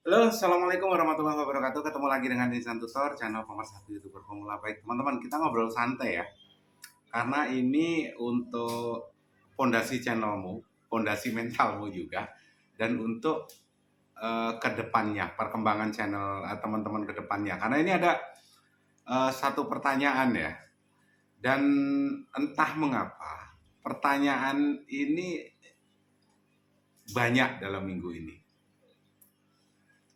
Halo, Assalamualaikum warahmatullahi wabarakatuh. Ketemu lagi dengan Insan Tutor, channel pemersatu YouTuber pemula. Baik, teman-teman, kita ngobrol santai ya. Karena ini untuk fondasi channelmu, fondasi mentalmu juga, dan untuk kedepannya, perkembangan channel teman-teman kedepannya. Karena ini ada satu pertanyaan ya, dan entah mengapa pertanyaan ini banyak dalam minggu ini.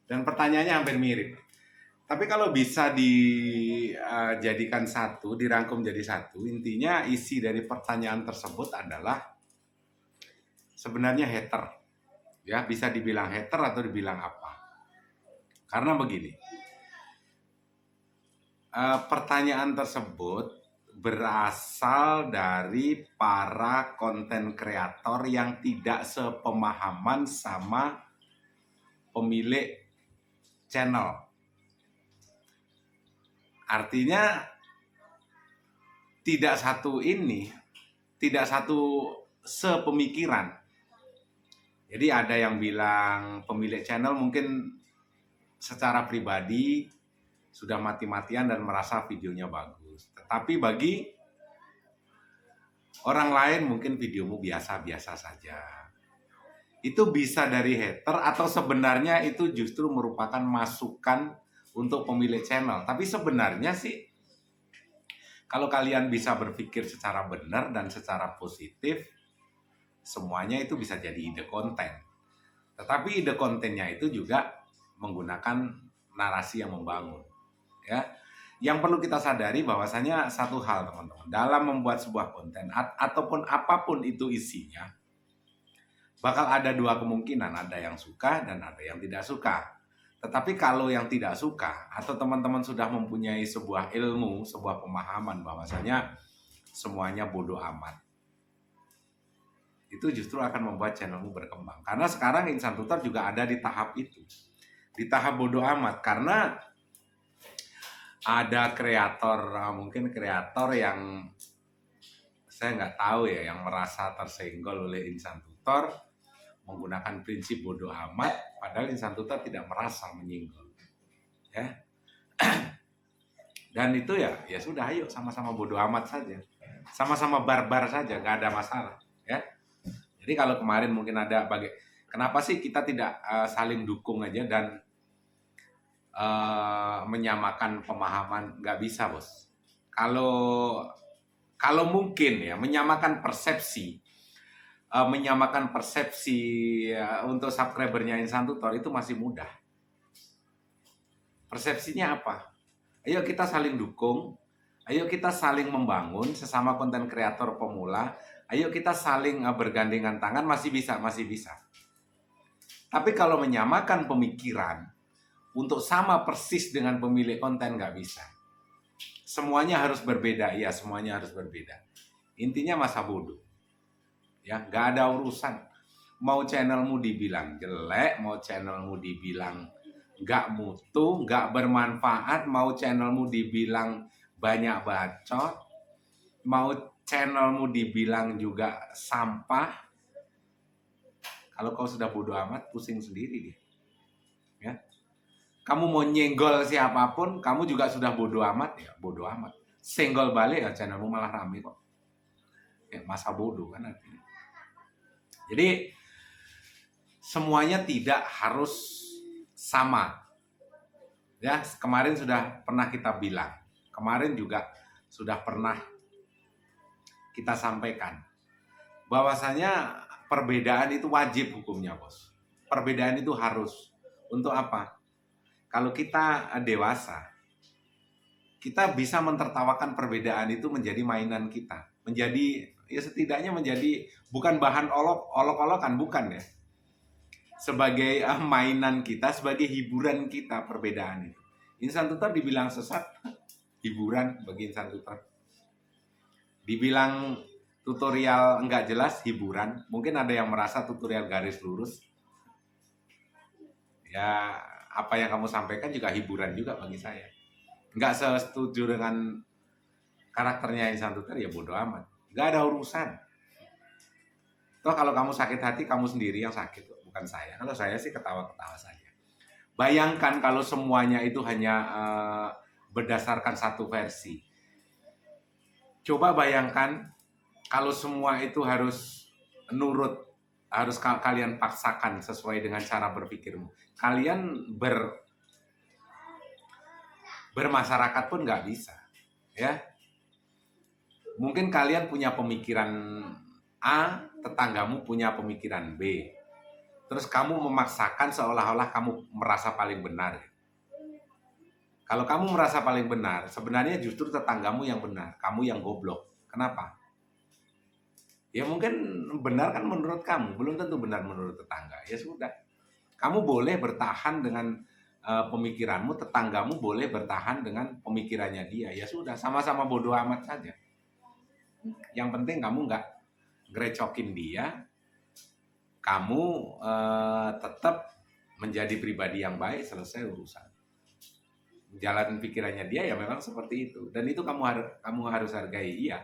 Dan pertanyaannya hampir mirip. Tapi kalau bisa dijadikan satu, dirangkum jadi satu, intinya isi dari pertanyaan tersebut adalah sebenarnya hater. Ya, bisa dibilang hater atau dibilang apa. Karena begini, pertanyaan tersebut berasal dari para konten kreator yang tidak sepemahaman sama pemilik channel. Artinya tidak satu sepemikiran. Jadi ada yang bilang pemilik channel mungkin secara pribadi sudah mati-matian dan merasa videonya bagus. Tetapi bagi orang lain mungkin videomu biasa-biasa saja. Itu bisa dari hater atau sebenarnya itu justru merupakan masukan untuk pemilik channel. Tapi sebenarnya sih kalau kalian bisa berpikir secara benar dan secara positif, semuanya itu bisa jadi ide konten. Tetapi ide kontennya itu juga menggunakan narasi yang membangun. Ya, yang perlu kita sadari bahwasanya satu hal teman-teman, dalam membuat sebuah konten ataupun apapun itu isinya, bakal ada dua kemungkinan, ada yang suka dan ada yang tidak suka. Tetapi kalau yang tidak suka atau teman-teman sudah mempunyai sebuah ilmu, sebuah pemahaman bahwasanya semuanya bodoh amat, itu justru akan membuat channelmu berkembang. Karena sekarang Insan Tutor juga ada di tahap itu. Di tahap bodoh amat. Karena ada kreator, mungkin kreator yang saya nggak tahu ya, yang merasa tersenggol oleh Insan Tutor menggunakan prinsip bodoh amat, padahal Insan Tutor tidak merasa menyinggol. Ya. Dan itu ya sudah, ayo sama-sama bodoh amat saja. Sama-sama barbar saja, nggak ada masalah. Ya. Jadi kalau kemarin mungkin ada kenapa sih kita tidak saling dukung aja dan menyamakan pemahaman? Nggak bisa, bos. Kalau mungkin ya menyamakan persepsi, untuk subscribernya Insan Tutor itu masih mudah. Persepsinya apa? Ayo kita saling dukung, ayo kita saling membangun sesama konten kreator pemula, ayo kita saling bergandengan tangan, masih bisa. Tapi kalau menyamakan pemikiran untuk sama persis dengan pemilik konten, nggak bisa. Semuanya harus berbeda, ya semuanya harus berbeda. Intinya masa bodoh. Ya, nggak ada urusan. Mau channelmu dibilang jelek, mau channelmu dibilang nggak mutu, nggak bermanfaat, mau channelmu dibilang banyak bacot, mau channelmu dibilang juga sampah, kalau kau sudah bodoh amat, pusing sendiri dia. Ya. Kamu mau nyenggol siapapun, kamu juga sudah bodoh amat, ya bodoh amat. Senggol balik ya channelmu malah rame kok. Ya, masa bodoh kan artinya. Jadi semuanya tidak harus sama. Ya, kemarin sudah pernah kita bilang. Kemarin juga sudah pernah kita sampaikan bahwasanya perbedaan itu wajib hukumnya, bos. Perbedaan itu harus. Untuk apa? Kalau kita dewasa, kita bisa mentertawakan perbedaan itu menjadi mainan kita. Menjadi, ya setidaknya menjadi bukan bahan olok-olokan, bukan ya. Sebagai mainan kita, sebagai hiburan kita perbedaan itu. Insan Tutor dibilang sesat, hiburan bagi Insan Tutor. Dibilang tutorial enggak jelas, hiburan. Mungkin ada yang merasa tutorial garis lurus. Ya, apa yang kamu sampaikan juga hiburan juga bagi saya. Enggak setuju dengan karakternya Insan Tutor, ya bodo amat. Enggak ada urusan. Toh kalau kamu sakit hati, kamu sendiri yang sakit, bukan saya. Kalau saya sih ketawa-ketawa saja. Bayangkan kalau semuanya itu hanya berdasarkan satu versi. Coba bayangkan kalau semua itu harus nurut, harus kalian paksakan sesuai dengan cara berpikirmu. Kalian bermasyarakat pun nggak bisa, ya. Mungkin kalian punya pemikiran A, tetanggamu punya pemikiran B. Terus kamu memaksakan seolah-olah kamu merasa paling benar. Kalau kamu merasa paling benar, sebenarnya justru tetanggamu yang benar, kamu yang goblok. Kenapa? Ya mungkin benar kan menurut kamu, belum tentu benar menurut tetangga. Ya sudah, kamu boleh bertahan dengan pemikiranmu, tetanggamu boleh bertahan dengan pemikirannya dia. Ya sudah, sama-sama bodoh amat saja. Yang penting kamu nggak grecokin dia, kamu tetap menjadi pribadi yang baik, selesai urusan. Jalan pikirannya dia ya memang seperti itu, dan itu kamu harus hargai. Iya,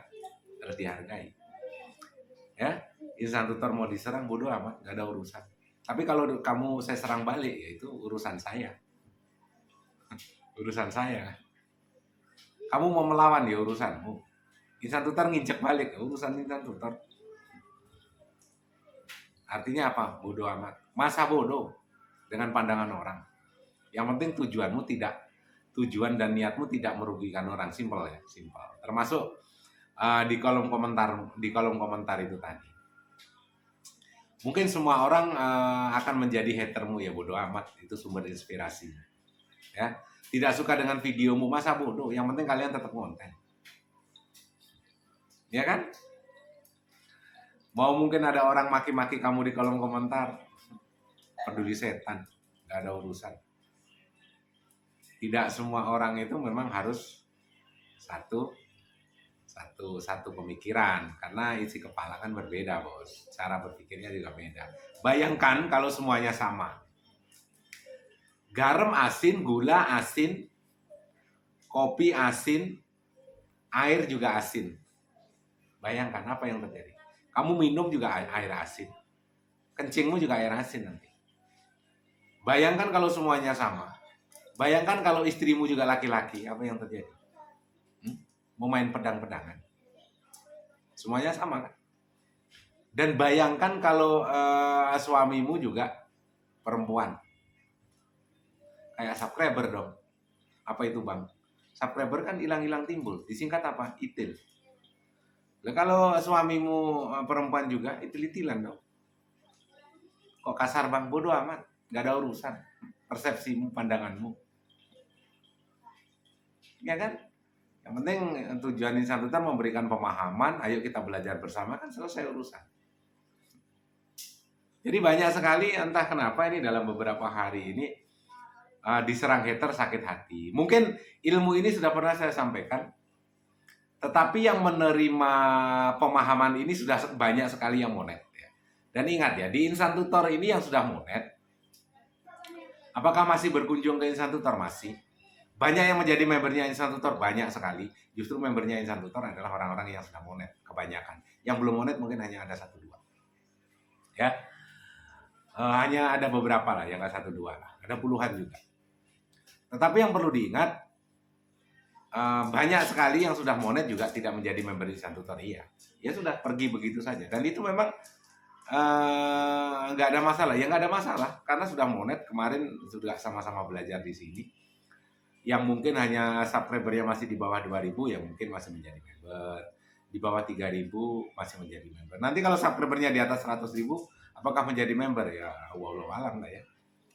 harus dihargai. Ya, insan tutor mau diserang bodoh amat, nggak ada urusan. Tapi kalau saya serang balik, ya itu urusan saya. Urusan saya. Kamu mau melawan ya urusanmu. Insan tutor nginjek balik, ya urusan insan tutor. Artinya apa? Bodoh amat. Masa bodoh dengan pandangan orang. Yang penting tujuan dan niatmu tidak merugikan orang. Simpel ya, simpel. Termasuk di kolom komentar itu tadi. Mungkin semua orang akan menjadi hatermu, ya bodoh amat. Itu sumber inspirasi. Ya, tidak suka dengan videomu, masa bodoh. Yang penting kalian tetap konten. Ya kan? Mau mungkin ada orang maki-maki kamu di kolom komentar, peduli setan, nggak ada urusan. Tidak semua orang itu memang harus satu pemikiran, karena isi kepala kan berbeda, bos. Cara berpikirnya juga beda. Bayangkan kalau semuanya sama. Garam asin, gula asin, kopi asin, air juga asin. Bayangkan apa yang terjadi. Kamu minum juga air asin. Kencingmu juga air asin nanti. Bayangkan kalau semuanya sama. Bayangkan kalau istrimu juga laki-laki, apa yang terjadi? Mau main pedang-pedangan. Semuanya sama kan? Dan bayangkan kalau suamimu juga perempuan. Kayak subscriber dong. Apa itu bang? Subscriber kan hilang-hilang timbul. Disingkat apa? Itil. Nah, kalau suamimu perempuan juga, itil-itilan dong. Kok kasar bang? Bodoh amat. Gak ada urusan. Persepsimu, pandanganmu. Ya kan? Yang penting tujuan insan tutor memberikan pemahaman, ayo kita belajar bersama, kan selesai urusan. Jadi banyak sekali, entah kenapa ini dalam beberapa hari ini diserang hater sakit hati. Mungkin ilmu ini sudah pernah saya sampaikan, tetapi yang menerima pemahaman ini sudah banyak sekali yang monet. Ya. Dan ingat ya, di insan tutor ini yang sudah monet, apakah masih berkunjung ke insan tutor? Masih. Banyak yang menjadi membernya insan tutor, banyak sekali. Justru membernya insan tutor adalah orang-orang yang sudah monet, kebanyakan. Yang belum monet mungkin hanya ada 1-2. Ya, hanya ada beberapa lah, yang nggak 1-2 lah. Ada puluhan juga. Tetapi yang perlu diingat, banyak sekali yang sudah monet juga tidak menjadi member insan tutor. Iya, ya sudah pergi begitu saja. Dan itu memang nggak ada masalah. Ya nggak ada masalah, karena sudah monet, kemarin sudah sama-sama belajar di sini. Yang mungkin hanya subscribernya masih di bawah 2.000, ya mungkin masih menjadi member. Di bawah 3.000 masih menjadi member. Nanti kalau subscribernya di atas 100.000, apakah menjadi member? Ya wallahu alam lah ya.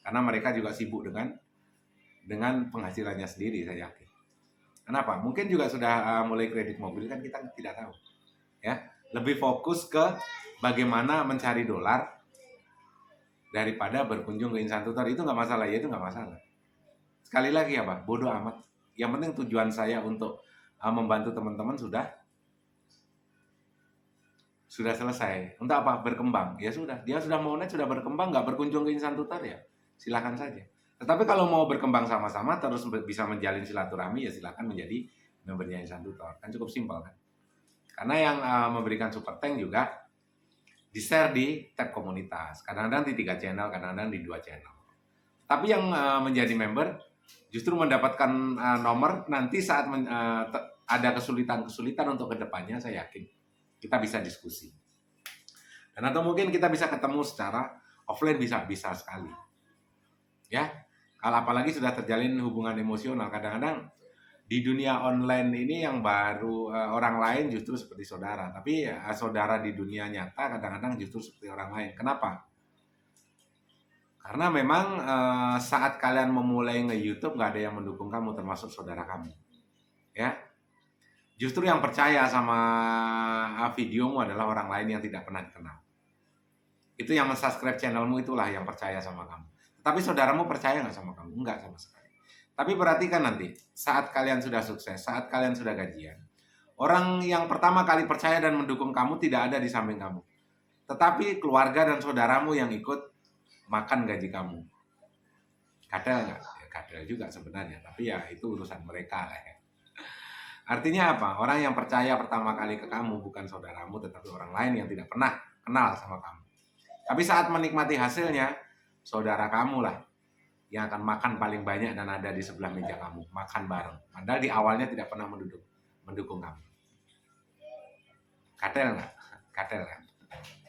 Karena mereka juga sibuk dengan penghasilannya sendiri, saya yakin. Kenapa? Mungkin juga sudah mulai kredit mobil, kan kita tidak tahu. Ya, lebih fokus ke bagaimana mencari dolar daripada berkunjung ke insan tutor. Itu nggak masalah, ya itu nggak masalah. Sekali lagi apa? Bodoh amat. Yang penting tujuan saya untuk membantu teman-teman sudah selesai. Untuk apa? Berkembang. Ya sudah. Dia sudah mau sudah berkembang, nggak berkunjung ke insan tutor ya silakan saja. Tetapi kalau mau berkembang sama-sama terus bisa menjalin silaturahmi, ya silakan menjadi membernya insan tutor. Kan cukup simpel kan? Karena yang memberikan super thank juga di-share di tab komunitas. Kadang-kadang di 3 channel, kadang-kadang di 2 channel. Tapi yang menjadi member justru mendapatkan nomor nanti saat ada kesulitan-kesulitan untuk kedepannya, saya yakin kita bisa diskusi. Dan atau mungkin kita bisa ketemu secara offline, bisa sekali. Ya, kalau apalagi sudah terjalin hubungan emosional, kadang-kadang di dunia online ini yang baru orang lain justru seperti saudara, tapi saudara di dunia nyata kadang-kadang justru seperti orang lain. Kenapa? Karena memang saat kalian memulai nge-YouTube nggak ada yang mendukung kamu, termasuk saudara kamu. Ya, justru yang percaya sama videomu adalah orang lain yang tidak pernah dikenal. Itu yang mensubscribe channelmu, itulah yang percaya sama kamu. Tapi saudaramu percaya nggak sama kamu? Enggak sama sekali. Tapi perhatikan nanti, saat kalian sudah sukses, saat kalian sudah gajian, orang yang pertama kali percaya dan mendukung kamu tidak ada di samping kamu. Tetapi keluarga dan saudaramu yang ikut makan gaji kamu. Kadal nggak? Ya, kadal juga sebenarnya, tapi ya itu urusan mereka lah ya. Artinya apa? Orang yang percaya pertama kali ke kamu bukan saudaramu, tetapi orang lain yang tidak pernah kenal sama kamu. Tapi saat menikmati hasilnya, saudara kamu lah yang akan makan paling banyak dan ada di sebelah meja kamu, makan bareng. Padahal di awalnya tidak pernah mendukung kamu. Kadal nggak? Kadal kan?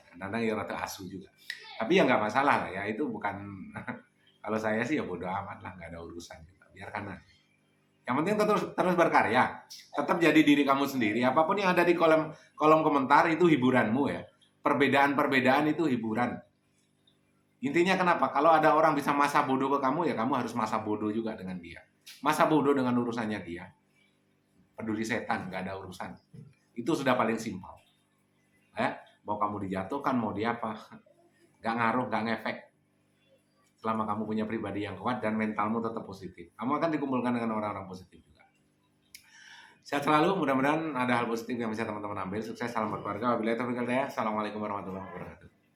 Kadang-kadang ya rada asu juga. Tapi ya nggak masalah lah ya, itu bukan kalau saya sih ya bodo amat lah, nggak ada urusan juga. Biarkan aja. Yang penting terus berkarya, tetap jadi diri kamu sendiri. Apapun yang ada di kolom komentar itu hiburanmu ya. Perbedaan-perbedaan itu hiburan. Intinya kenapa? Kalau ada orang bisa masa bodoh ke kamu, ya kamu harus masa bodoh juga dengan dia. Masa bodoh dengan urusannya dia. Peduli setan, nggak ada urusan. Itu sudah paling simpel. Mau kamu dijatuhkan, mau dia apa, nggak ngaruh, nggak ngefek. Selama kamu punya pribadi yang kuat dan mentalmu tetap positif, kamu akan dikumpulkan dengan orang-orang positif juga. Sehat selalu, mudah-mudahan ada hal positif yang bisa teman-teman ambil. Sukses, salam berkeluarga. Wabillahi taufiq wal hidayah. Assalamualaikum warahmatullahi wabarakatuh.